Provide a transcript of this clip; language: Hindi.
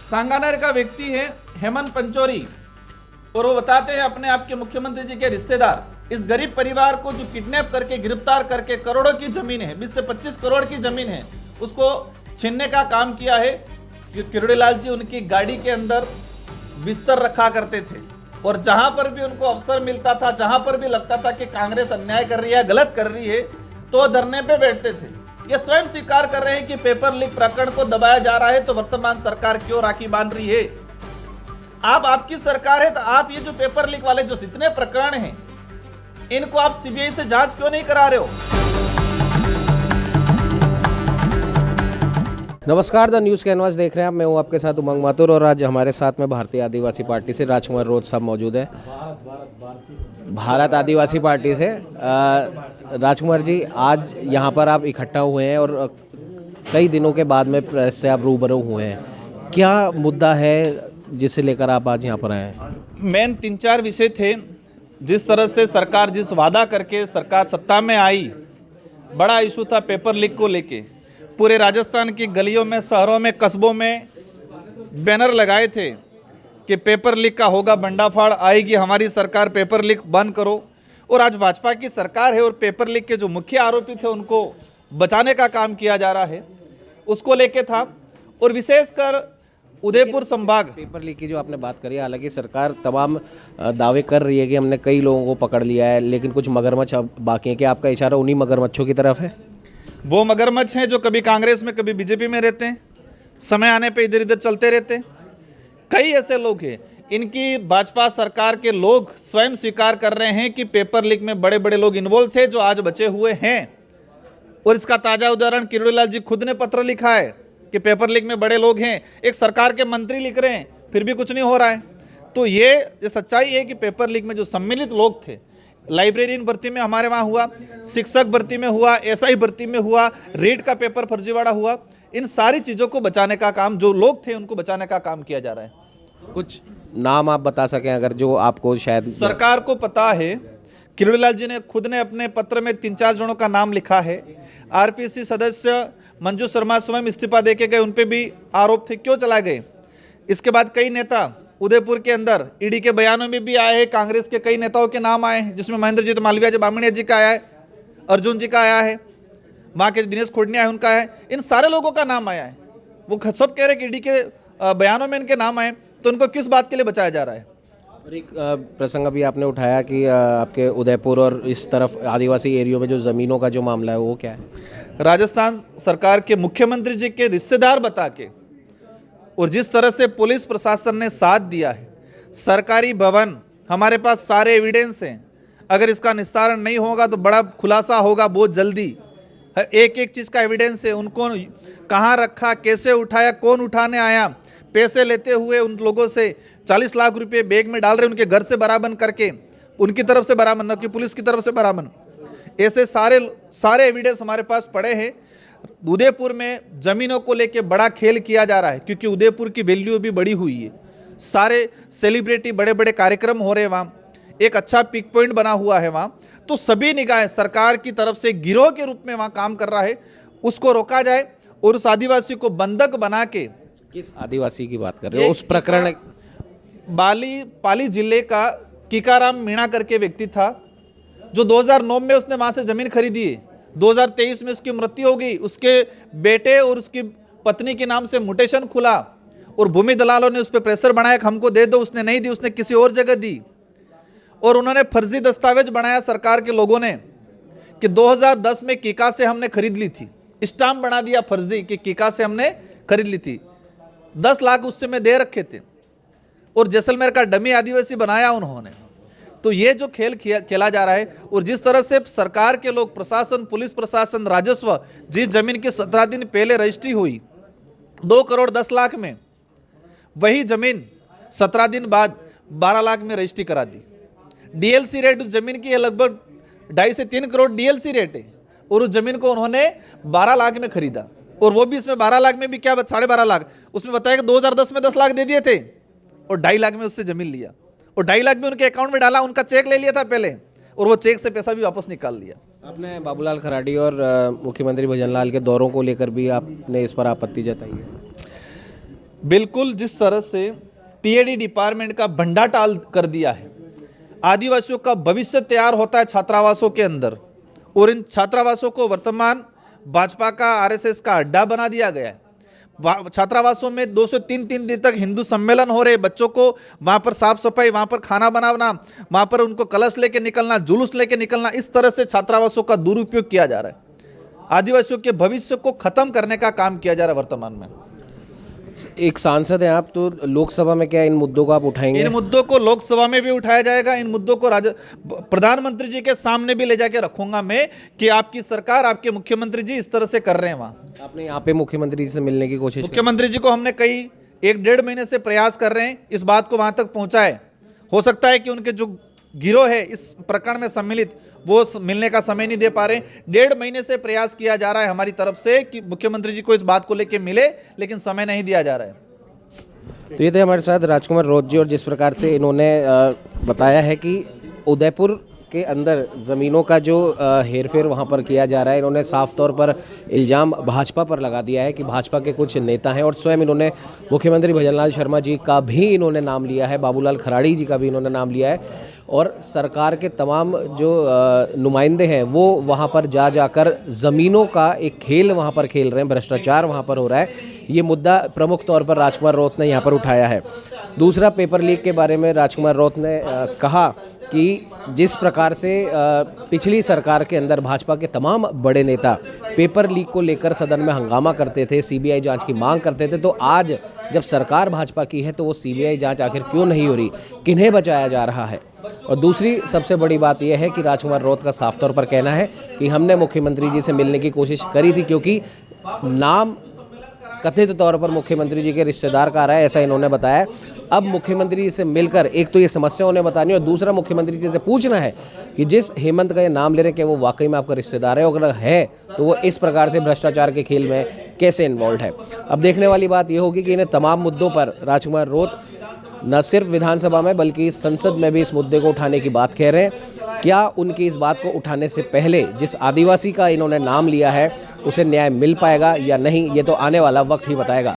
सांगानेर का व्यक्ति है हेमंत पंचोरी और वो बताते हैं अपने आप के मुख्यमंत्री जी के रिश्तेदार इस गरीब परिवार को जो किडनैप करके गिरफ्तार करके करोड़ों की जमीन है, 20 से 25 करोड़ की जमीन है, उसको छीनने का काम किया है। किरोड़ीलाल जी उनकी गाड़ी के अंदर बिस्तर रखा करते थे और जहां पर भी उनको अवसर मिलता था, जहां पर भी लगता था कि कांग्रेस अन्याय कर रही है, गलत कर रही है, तो धरने पे बैठते थे। ये स्वयं स्वीकार कर रहे हैं कि पेपर लीक प्रकरण को दबाया जा रहा है, तो वर्तमान सरकार क्यों राखी बांध रही है? आपकी सरकार है तो आप ये जो पेपर लीक वाले जो इतने प्रकरण हैं, इनको आप सीबीआई से जांच क्यों नहीं करा रहे हो? नमस्कार, द न्यूज़ कैनवास देख रहे हैं आप। मैं हूं आपके साथ उमंग माथुर और आज हमारे साथ में भारतीय आदिवासी पार्टी से राजकुमार रोज साहब मौजूद है। भारत आदिवासी पार्टी से राजकुमार जी, आज यहां पर आप इकट्ठा हुए हैं और कई दिनों के बाद में प्रेस से आप रूबरू हुए हैं। क्या मुद्दा है जिसे लेकर आप आज यहाँ पर आए हैं? मेन 3-4 विषय थे। जिस तरह से सरकार जिस वादा करके सरकार सत्ता में आई, बड़ा इशू था पेपर लीक को लेके। पूरे राजस्थान की गलियों में, शहरों में, कस्बों में बैनर लगाए थे कि पेपर लीक का होगा बंडाफाड़, आएगी हमारी सरकार, पेपर लीक बंद करो। और आज भाजपा की सरकार है और पेपर लीक के जो मुख्य आरोपी थे उनको बचाने का काम किया जा रहा है, उसको लेके था। और विशेषकर उदयपुर संभाग पेपर लीक की जो आपने बात करी, हालांकि सरकार तमाम दावे कर रही है कि हमने कई लोगों को पकड़ लिया है, लेकिन कुछ मगरमच्छ बाकी है। कि आपका इशारा उन्हीं मगरमच्छों की तरफ है? वो मगरमच्छ हैं जो कभी कांग्रेस में कभी बीजेपी में रहते हैं, समय आने पे इधर इधर चलते रहते हैं। कई ऐसे लोग हैं, इनकी भाजपा सरकार के लोग स्वयं स्वीकार कर रहे हैं कि पेपर लीक में बड़े बड़े लोग इन्वॉल्व थे जो आज बचे हुए हैं। और इसका ताजा उदाहरण किरोड़ीलाल जी खुद ने पत्र लिखा है कि पेपर लीक में बड़े लोग हैं। एक सरकार के मंत्री लिख रहे हैं, फिर भी कुछ नहीं हो रहा है। तो ये सच्चाई है कि पेपर लीक में जो सम्मिलित लोग थे, लाइब्रेरियन भर्ती में हमारे वहाँ हुआ, शिक्षक भर्ती में हुआ, एसआई भर्ती में हुआ, रीट का पेपर फर्जीवाड़ा हुआ, इन सारी चीज़ों को बचाने का काम, जो लोग थे उनको बचाने का काम किया जा रहा है। कुछ नाम आप बता सकें अगर जो आपको शायद सरकार को पता है। किरोड़ीलाल जी ने खुद ने अपने पत्र में 3-4 जनों का नाम लिखा है। आरपीसी सदस्य मंजू शर्मा स्वयं इस्तीफा देके गए, उन पे भी आरोप थे, क्यों चला गए। इसके बाद कई नेता उदयपुर के अंदर ईडी के बयानों में भी आए हैं, कांग्रेस के कई नेताओं के नाम आए हैं, जिसमें महेंद्रजीत मालवीय जी, बामणिया जी का आया है, अर्जुन जी का आया है, वहाँ के दिनेश खोड़निया है उनका है, इन सारे लोगों का नाम आया है। वो सब कह रहे हैं कि ईडी के बयानों में इनके नाम आए, तो उनको किस बात के लिए बचाया जा रहा है? और एक प्रसंग अभी आपने उठाया कि आपके उदयपुर और इस तरफ आदिवासी एरियो में जो ज़मीनों का जो मामला है वो क्या है? राजस्थान सरकार के मुख्यमंत्री जी के रिश्तेदार बता के और जिस तरह से पुलिस प्रशासन ने साथ दिया है, सरकारी भवन, हमारे पास सारे एविडेंस हैं। अगर इसका निस्तारण नहीं होगा तो बड़ा खुलासा होगा बहुत जल्दी। एक एक चीज़ का एविडेंस है, उनको कहाँ रखा, कैसे उठाया, कौन उठाने आया, पैसे लेते हुए उन लोगों से 40 लाख रुपए बैग में डाल रहे, उनके घर से बरामद करके, उनकी तरफ से बरामद, न कि पुलिस की तरफ से बरामद। ऐसे सारे एविडेंस हमारे पास पड़े हैं। उदयपुर में जमीनों को लेके बड़ा खेल किया जा रहा है, क्योंकि उदयपुर की वैल्यू भी बढ़ी हुई है। सारे सेलिब्रिटी, बड़े बड़े कार्यक्रम हो रहे हैं वहाँ, एक अच्छा पिक पॉइंट बना हुआ है वहाँ। तो सभी निगाहें सरकार की तरफ से गिरोह के रूप में वहाँ काम कर रहा है, उसको रोका जाए और उस आदिवासी को बंधक बना के। किस आदिवासी की बात कर रहे हो? उस प्रकरण पाली जिले का कीकाराम मीणा करके व्यक्ति था, जो 2009 में उसने वहाँ से जमीन खरीदी है। 2023 में उसकी मृत्यु हो गई, उसके बेटे और उसकी पत्नी के नाम से म्यूटेशन खुला और भूमि दलालों ने उस पर प्रेशर बनाया कि हमको दे दो, उसने नहीं दी, उसने किसी और जगह दी। और उन्होंने फर्जी दस्तावेज बनाया सरकार के लोगों ने कि 2010 में कीका से हमने खरीद ली थी, स्टाम्प बना दिया फर्जी कि कीका से हमने खरीद ली थी। 10 लाख उससे में दे रखे थे और जैसलमेर का डमी आदिवासी बनाया उन्होंने। तो ये जो खेल खेला जा रहा है, और जिस तरह से सरकार के लोग, प्रशासन, पुलिस प्रशासन, राजस्व, जिस जमीन की 17 दिन पहले रजिस्ट्री हुई 2 करोड़ 10 लाख में, वही जमीन 17 दिन बाद 12 लाख में रजिस्ट्री करा दी। डीएलसी रेट उस जमीन की है लगभग 2.5 से 3 करोड़ डीएलसी रेट है, और उस जमीन को उन्होंने 12 लाख में खरीदा। और वो भी इसमें 12 लाख में भी क्या, 12.5 लाख उसमें बताया कि 2010 में 10 लाख दे दिए थे और 2.5 लाख में उससे जमीन लिया और 2.5 लाख में उनके अकाउंट में डाला, उनका चेक ले लिया था पहले और वो चेक से पैसा भी वापस निकाल लिया। आपने बाबूलाल खराड़ी और मुख्यमंत्री भजनलाल के दौरों को लेकर भी आपने इस पर आपत्ति जताई है? बिल्कुल जिस तरह से टीएडी डिपार्टमेंट का भंडा टाल कर दिया है, आदिवासियों का भविष्य तैयार होता है छात्रावासों के अंदर, और इन छात्रावासों को वर्तमान भाजपा का आरएसएस का अड्डा बना दिया गया है। छात्रावासों में 2 से 3 दिन तक हिंदू सम्मेलन हो रहे, बच्चों को वहां पर साफ सफाई, वहां पर खाना बनाना, वहां पर उनको कलश लेके निकलना, जुलूस लेके निकलना, इस तरह से छात्रावासों का दुरुपयोग किया जा रहा है। आदिवासियों के भविष्य को खत्म करने का काम किया जा रहा है वर्तमान में। एक सांसद हैं आप, तो लोकसभा में क्या इन मुद्दों को आप उठाएंगे? इन मुद्दों को लोकसभा में भी उठाया जाएगा। इन मुद्दों को प्रधानमंत्री जी के सामने भी ले जाके रखूंगा मैं कि आपकी सरकार, आपके मुख्यमंत्री जी इस तरह से कर रहे हैं। वहां आपने यहाँ पे मुख्यमंत्री जी से मिलने की कोशिश की? मुख्यमंत्री जी को हमने कई 1-1.5 महीने से प्रयास कर रहे हैं इस बात को वहां तक पहुंचाए। हो सकता है कि उनके जो गिरोह है इस प्रकरण में सम्मिलित, वो मिलने का समय नहीं दे पा रहे। 1.5 महीने से प्रयास किया जा रहा है हमारी तरफ से कि मुख्यमंत्री जी को इस बात को लेकर मिले, लेकिन समय नहीं दिया जा रहा है। तो ये थे हमारे साथ राजकुमार रोत जी, और जिस प्रकार से इन्होंने बताया है कि उदयपुर के अंदर ज़मीनों का जो हेरफेर वहाँ पर किया जा रहा है, इन्होंने साफ तौर पर इल्ज़ाम भाजपा पर लगा दिया है कि भाजपा के कुछ नेता हैं, और स्वयं इन्होंने मुख्यमंत्री भजनलाल शर्मा जी का भी इन्होंने नाम लिया है, बाबूलाल खराड़ी जी का भी इन्होंने नाम लिया है, और सरकार के तमाम जो नुमाइंदे हैं वो वहाँ पर जाकर ज़मीनों का एक खेल वहाँ पर खेल रहे हैं, भ्रष्टाचार वहाँ पर हो रहा है। ये मुद्दा प्रमुख तौर पर राजकुमार रोत ने यहाँ पर उठाया है। दूसरा, पेपर लीक के बारे में राजकुमार रोत ने कहा कि जिस प्रकार से पिछली सरकार के अंदर भाजपा के तमाम बड़े नेता पेपर लीक को लेकर सदन में हंगामा करते थे, सीबीआई जांच की मांग करते थे, तो आज जब सरकार भाजपा की है तो वो सीबीआई जांच आखिर क्यों नहीं हो रही, किन्हें बचाया जा रहा है। और दूसरी सबसे बड़ी बात यह है कि राजकुमार रोत का साफ तौर पर कहना है कि हमने मुख्यमंत्री जी से मिलने की कोशिश करी थी, क्योंकि नाम कथित तौर पर मुख्यमंत्री जी के रिश्तेदार का आ रहा है, ऐसा इन्होंने बताया। अब मुख्यमंत्री जी से मिलकर एक तो ये समस्या उन्हें बतानी, और दूसरा मुख्यमंत्री जी से पूछना है कि जिस हेमंत का ये नाम ले रहे हैं क्या वो वाकई में आपका रिश्तेदार है, अगर है तो वो इस प्रकार से भ्रष्टाचार के खेल में कैसे इन्वॉल्व है। अब देखने वाली बात ये होगी कि इन्हें तमाम मुद्दों पर राजकुमार रोत न सिर्फ विधानसभा में बल्कि संसद में भी इस मुद्दे को उठाने की बात कह रहे हैं। क्या उनकी इस बात को उठाने से पहले जिस आदिवासी का इन्होंने नाम लिया है उसे न्याय मिल पाएगा या नहीं, ये तो आने वाला वक्त ही बताएगा।